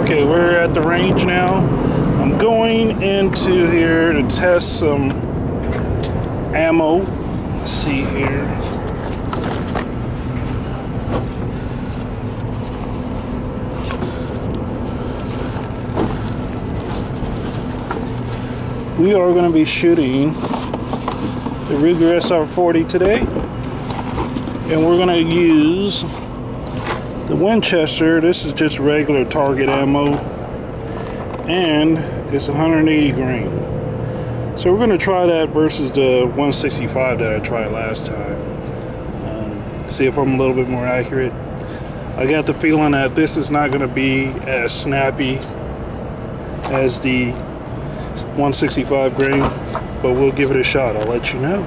Okay, we're at the range now. I'm going into here to test some ammo. Let's see here. We are going to be shooting the Ruger SR40 today, and we're going to use the Winchester. This is just regular target ammo, and it's 180 grain. So we're going to try that versus the 165 that I tried last time. See if I'm a little bit more accurate. I got the feeling that this is not going to be as snappy as the 165 grain, but we'll give it a shot. I'll let you know.